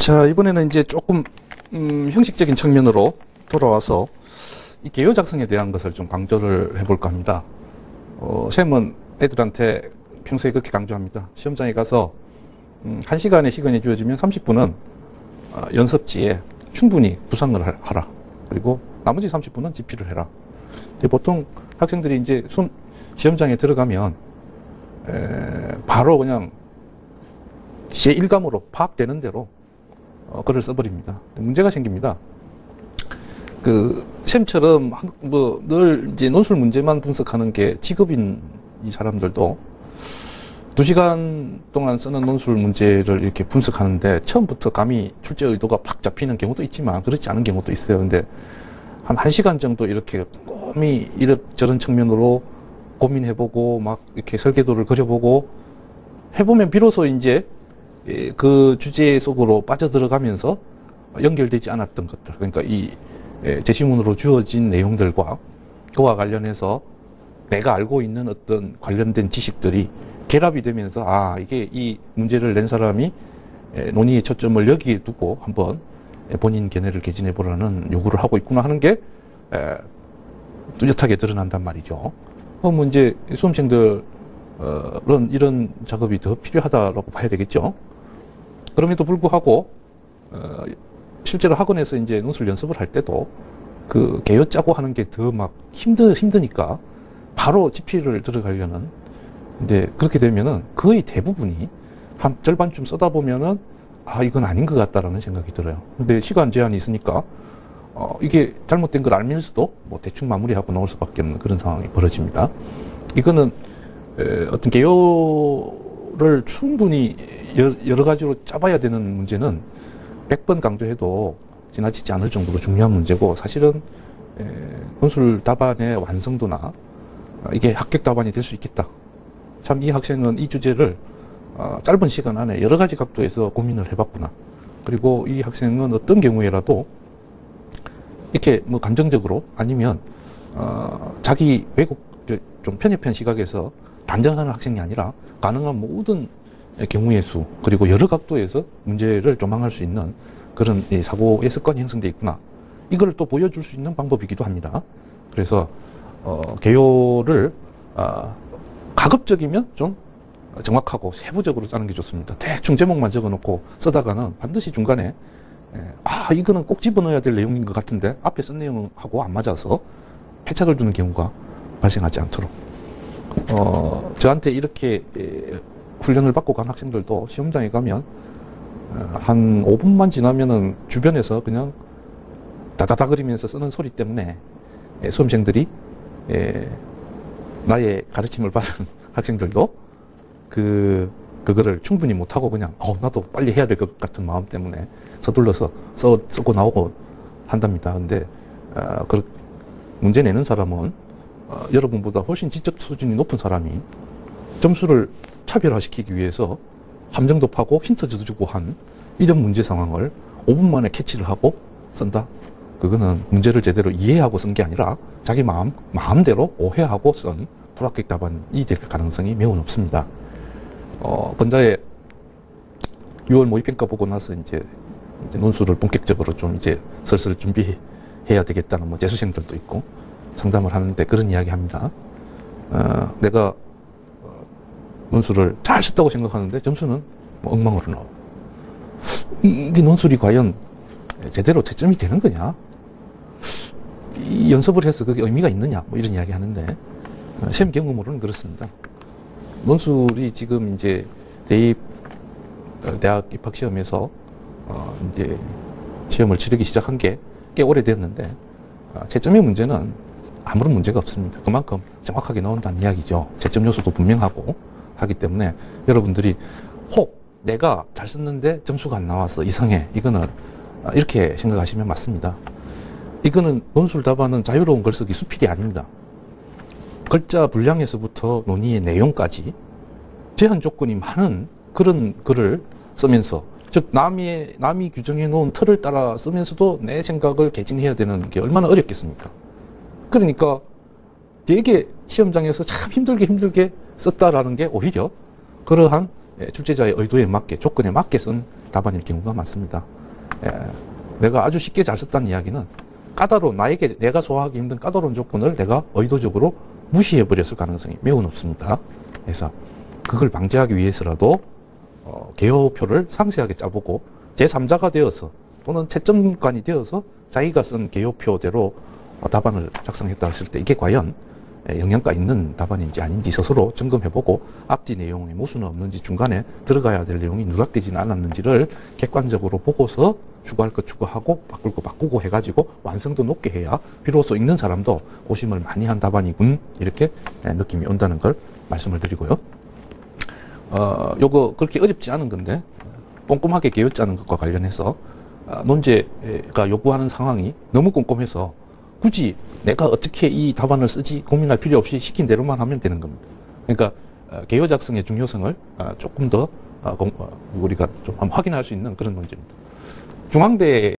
자, 이번에는 이제 조금 형식적인 측면으로 돌아와서 이 개요 작성에 대한 것을 좀 강조를 해볼까 합니다. 쌤은 애들한테 평소에 그렇게 강조합니다. 시험장에 가서 1시간의 시간이 주어지면 30분은 연습지에 충분히 구상을 하라. 그리고 나머지 30분은 집필을 해라. 보통 학생들이 이제 시험장에 들어가면 바로 그냥 제1감으로 파악되는 대로 글을 써버립니다. 문제가 생깁니다. 쌤처럼 늘 이제 논술 문제만 분석하는 게 직업인 이 사람들도 2시간 동안 쓰는 논술 문제를 이렇게 분석하는데 처음부터 감히 출제 의도가 팍 잡히는 경우도 있지만 그렇지 않은 경우도 있어요. 근데 한 1시간 정도 이렇게 꼼히 이런저런 측면으로 고민해보고 막 이렇게 설계도를 그려보고 해보면 비로소 이제 그 주제 속으로 빠져들어가면서 연결되지 않았던 것들, 그러니까 이 제시문으로 주어진 내용들과 그와 관련해서 내가 알고 있는 어떤 관련된 지식들이 결합이 되면서 이게 이 문제를 낸 사람이 논의의 초점을 여기에 두고 한번 본인 견해를 개진해 보라는 요구를 하고 있구나 하는 게 뚜렷하게 드러난단 말이죠. 그럼 이제 수험생들은 이런 작업이 더 필요하다라고 봐야 되겠죠. 그럼에도 불구하고 실제로 학원에서 이제 논술 연습을 할 때도 그 개요 짜고 하는 게 더 막 힘드니까 바로 집필을 들어가려는. 근데 그렇게 되면은 거의 대부분이 한 절반쯤 쓰다 보면은 이건 아닌 것 같다라는 생각이 들어요. 근데 시간 제한이 있으니까 이게 잘못된 걸 알면서도 뭐 대충 마무리하고 나올 수밖에 없는 그런 상황이 벌어집니다. 이거는 어떤 개요를 충분히 여러 가지로 짜봐야 되는 문제는 100번 강조해도 지나치지 않을 정도로 중요한 문제고, 사실은 논술 답안의 완성도나 이게 합격 답안이 될 수 있겠다. 참 이 학생은 이 주제를 짧은 시간 안에 여러 가지 각도에서 고민을 해봤구나. 그리고 이 학생은 어떤 경우에라도 이렇게 뭐 감정적으로 아니면 자기 왜곡 좀 편협한 시각에서 단정하는 학생이 아니라 가능한 모든 경우의 수 그리고 여러 각도에서 문제를 조망할 수 있는 그런 사고의 습관이 형성되어 있구나. 이걸 또 보여줄 수 있는 방법이기도 합니다. 그래서 개요를 가급적이면 좀 정확하고 세부적으로 짜는 게 좋습니다. 대충 제목만 적어놓고 쓰다가는 반드시 중간에 이거는 꼭 집어넣어야 될 내용인 것 같은데 앞에 쓴 내용하고 안 맞아서 패착을 두는 경우가 발생하지 않도록 저한테 이렇게 훈련을 받고 간 학생들도 시험장에 가면 한 5분만 지나면은 주변에서 그냥 다다다거리면서 쓰는 소리 때문에 수험생들이 나의 가르침을 받은 학생들도 그거를 충분히 못하고 그냥 나도 빨리 해야 될 것 같은 마음 때문에 서둘러서 쓰고 나오고 한답니다. 근데 문제 내는 사람은 여러분보다 훨씬 지적 수준이 높은 사람이 점수를 차별화시키기 위해서 함정도 파고 힌트도 주고 한 이런 문제 상황을 5분 만에 캐치를 하고 쓴다? 그거는 문제를 제대로 이해하고 쓴 게 아니라 자기 마음대로 오해하고 쓴 불합격 답안이 될 가능성이 매우 높습니다. 건자에 6월 모의평가 보고 나서 이제 논술을 본격적으로 좀 이제 슬슬 준비해야 되겠다는 뭐 재수생들도 있고 상담을 하는데 그런 이야기 합니다. 내가 논술을 잘 썼다고 생각하는데 점수는 뭐 엉망으로 나와. 이게 논술이 과연 제대로 채점이 되는 거냐? 이 연습을 해서 그게 의미가 있느냐? 뭐 이런 이야기 하는데 시험 경험으로는 그렇습니다. 논술이 지금 이제 대학 입학 시험에서 이제 시험을 치르기 시작한 게 꽤 오래됐는데 채점의 문제는 아무런 문제가 없습니다. 그만큼 정확하게 나온다는 이야기죠. 채점 요소도 분명하고 하기 때문에 여러분들이 혹 내가 잘 썼는데 점수가 안 나와서 이상해. 이거는 이렇게 생각하시면 맞습니다. 이거는 논술 답안은 자유로운 글쓰기 수필이 아닙니다. 글자 분량에서부터 논의의 내용까지 제한 조건이 많은 그런 글을 쓰면서, 즉 남이 규정해 놓은 틀을 따라 쓰면서도 내 생각을 개진해야 되는 게 얼마나 어렵겠습니까? 그러니까 되게 시험장에서 참 힘들게 썼다라는 게 오히려 그러한 출제자의 의도에 맞게 조건에 맞게 쓴 답안일 경우가 많습니다. 내가 아주 쉽게 잘 썼다는 이야기는 까다로운, 나에게 내가 소화하기 힘든 까다로운 조건을 내가 의도적으로 무시해버렸을 가능성이 매우 높습니다. 그래서 그걸 방지하기 위해서라도 개요표를 상세하게 짜보고 제3자가 되어서 또는 채점관이 되어서 자기가 쓴 개요표대로 답안을 작성했다 했을 때 이게 과연 영향가 있는 답안인지 아닌지 스스로 점검해보고 앞뒤 내용에 모순은 없는지 중간에 들어가야 될 내용이 누락되지는 않았는지를 객관적으로 보고서 추가할 것 추가하고 바꿀 거 바꾸고 해가지고 완성도 높게 해야 비로소 읽는 사람도 고심을 많이 한 답안이군 이렇게 느낌이 온다는 걸 말씀을 드리고요. 요거 그렇게 어렵지 않은 건데 꼼꼼하게 개요짜는 것과 관련해서 논제가 요구하는 상황이 너무 꼼꼼해서 굳이 내가 어떻게 이 답안을 쓰지 고민할 필요 없이 시킨 대로만 하면 되는 겁니다. 그러니까 개요 작성의 중요성을 조금 더 우리가 좀 한번 확인할 수 있는 그런 논제입니다. 중앙대